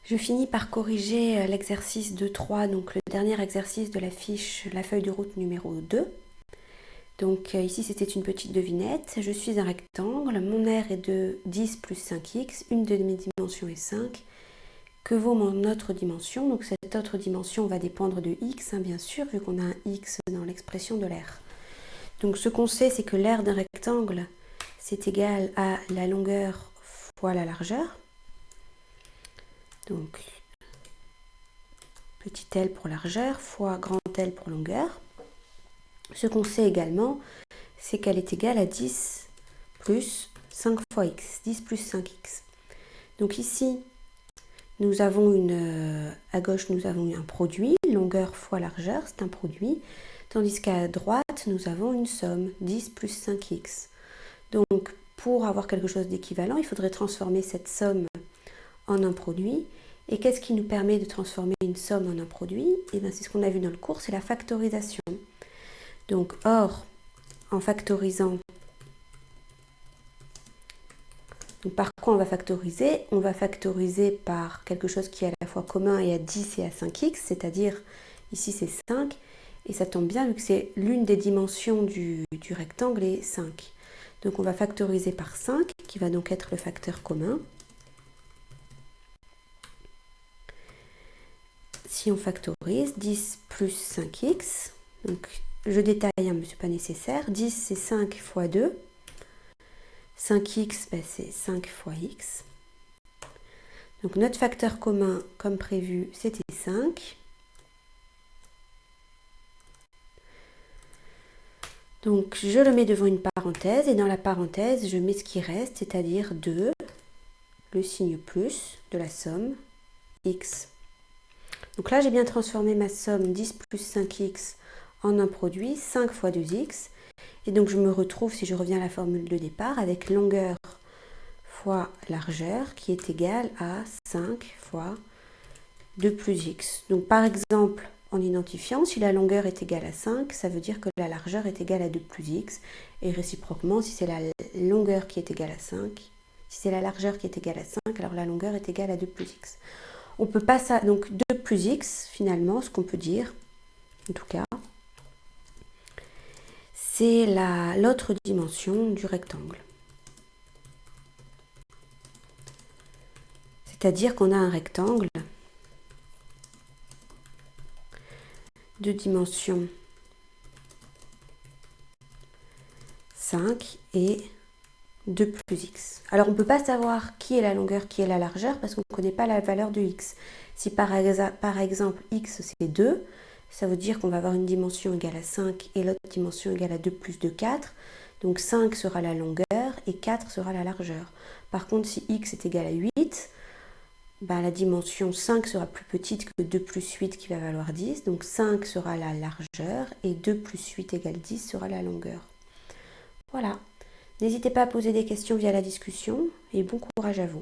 Je finis par corriger l'exercice 2.3, donc le dernier exercice de la fiche, la feuille de route numéro 2. Donc ici c'était une petite devinette, je suis un rectangle, mon aire est de 10 plus 5x, une de mes dimensions est 5. Que vaut mon autre dimension? Donc cette autre dimension va dépendre de x, bien sûr, vu qu'on a un x dans l'expression de l'aire. Donc ce qu'on sait, c'est que l'aire d'un rectangle, c'est égal à la longueur fois la largeur. Donc petit L pour largeur fois grand L pour longueur. Ce qu'on sait également, c'est qu'elle est égale à 10 plus 5 fois x, 10 plus 5x. Donc ici, nous avons à gauche, nous avons un produit, longueur fois largeur, c'est un produit, tandis qu'à droite, nous avons une somme, 10 plus 5x. Donc, pour avoir quelque chose d'équivalent, il faudrait transformer cette somme en un produit. Et qu'est-ce qui nous permet de transformer une somme en un produit? Et bien, c'est ce qu'on a vu dans le cours, c'est la factorisation. Donc, or, en factorisant, donc par quoi on va factoriser? On va factoriser par quelque chose qui est à la fois commun et à 10 et à 5x, c'est-à-dire, ici c'est 5, et ça tombe bien vu que c'est l'une des dimensions du rectangle est 5. Donc on va factoriser par 5, qui va donc être le facteur commun. Si on factorise, 10 plus 5x, donc je détaille, mais ce n'est pas nécessaire, 10 c'est 5 fois 2, 5x c'est 5 fois x. Donc notre facteur commun, comme prévu, c'était 5. Donc je le mets devant une parenthèse, et dans la parenthèse, je mets ce qui reste, c'est-à-dire 2, le signe plus de la somme, x. Donc là, j'ai bien transformé ma somme 10 plus 5x en un produit, 5 fois 2x. Et donc je me retrouve, si je reviens à la formule de départ, avec longueur fois largeur qui est égale à 5 fois 2 plus x. Donc par exemple, en identifiant, si la longueur est égale à 5, ça veut dire que la largeur est égale à 2 plus x. Et réciproquement, si c'est la longueur qui est égale à 5, si c'est la largeur qui est égale à 5, alors la longueur est égale à 2 plus x. On peut pas ça, donc 2 plus x, finalement, ce qu'on peut dire, en tout cas, c'est l'autre dimension du rectangle. C'est-à-dire qu'on a un rectangle de dimension 5 et 2 plus x. Alors on ne peut pas savoir qui est la longueur, qui est la largeur, parce qu'on ne connaît pas la valeur de x. Si par exemple x c'est 2, ça veut dire qu'on va avoir une dimension égale à 5 et l'autre dimension égale à 2 plus de 4. Donc 5 sera la longueur et 4 sera la largeur. Par contre, si x est égal à 8, la dimension 5 sera plus petite que 2 plus 8 qui va valoir 10. Donc 5 sera la largeur et 2 plus 8 égale 10 sera la longueur. Voilà. N'hésitez pas à poser des questions via la discussion et bon courage à vous.